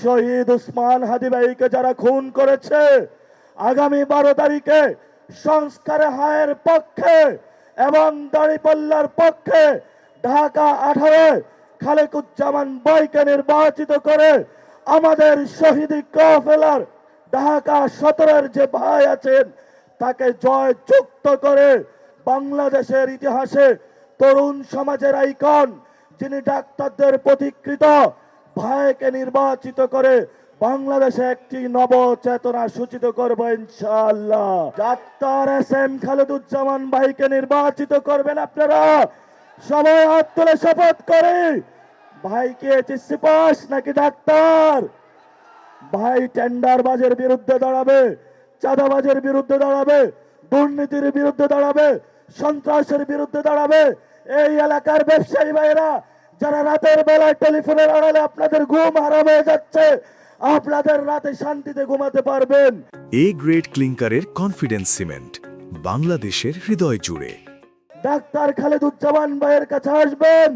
শহীদ উসমান হাদি ভাইকে যারা খুন করেছে, আগামী 12 তারিখে সংস্কারে হায়ের পক্ষে এবং দাঁড়িপাল্লার পক্ষে ঢাকা 18 খালেকুজ্জামান ভাইকে নির্বাচিত করে আমাদের শহীদ কাফেলার ঢাকা 17-এর যে ভাই আছেন তাকে জয় যুক্ত করে বাংলাদেশের ইতিহাসে তরুণ সমাজের আইকন যিনি ডাক্তারদের প্রতিকৃত ভাইকে নির্বাচিত করে বাংলাদেশে একটি নব চেতনা সূচিত করবো ইনশাআল্লাহ। Doctor SM. খালেদুজ্জামান ভাইকে নির্বাচিত করবেন আপনারা সবাই হাত তুলে শপথ করে। ভাই কি এইচএসসি পাস নাকি ডাক্তার? ভাই টেন্ডারবাজের বিরুদ্ধে দাঁড়াবে, চাঁদাবাজের বিরুদ্ধে দাঁড়াবে, দুর্নীতির বিরুদ্ধে দাঁড়াবে, সন্ত্রাসের বিরুদ্ধে দাঁড়াবে। এই এলাকার ব্যবসায়ী ভাইরা যারা রাতের বেলায় টেলিফোনের আড়ালে আপনাদের ঘুম হারাম হয়ে যাচ্ছে, আপনাদের রাতে শান্তিতে ঘুমাতে পারবেন। এ গ্রেড ক্লিংকারের কনফিডেন্স সিমেন্ট বাংলাদেশের হৃদয় জুড়ে। ডাক্তার খালেদুজ্জামান ভাইয়ের কাছে আসবেন।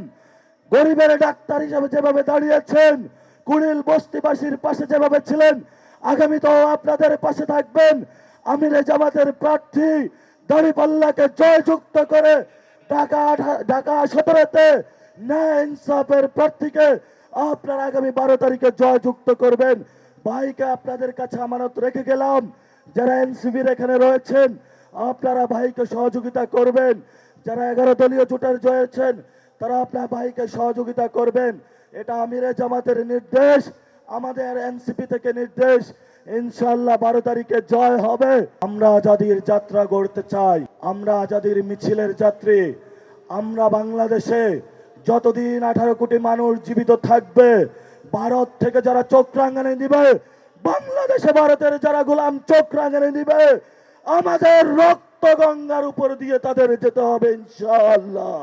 গরিবের ডাক্তার হিসেবে যেভাবে দাঁড়িয়েছেন, কুড়িল বস্তিবাসীর পাশে যেভাবে ছিলেন, আগামীতেও আপনাদের পাশে থাকবেন। আমিরে জামাতের প্রার্থী দাঁড়িপাল্লাকে জয়যুক্ত করে ঢাকা 17-তে ন্যায় ইনসাফের প্রার্থীকে আপনারা আগামী 12 তারিখে জয়যুক্ত করবেন। ভাইকে আপনাদের কাছে আমানত রেখে গেলাম। যারা এনসিপির এখানে রয়েছেন আপনারা ভাইকে সহযোগিতা করবেন। যারা 11 দলীয় জোটের জয়েছেন তারা আপনার ভাইকে সহযোগিতা করবেন। এটা আমিরে জামাতের নির্দেশ, আমাদের এনসিপি থেকে নির্দেশ। ইনশাআল্লাহ 12 তারিখে জয় হবে। আমরা আজাদির যাত্রা গড়তে চাই, আমরা আজাদির মিছিলের যাত্রী। আমরা বাংলাদেশে যতদিন 18 কোটি মানুষ জীবিত থাকবে, ভারত থেকে যারা চোখ রাঙানি দিবে, বাংলাদেশে ভারতের যারা গোলাম চোখ রাঙানি দিবে, আমাদের রক্ত গঙ্গার উপর দিয়ে তাদের যেতে হবে ইনশাআল্লাহ।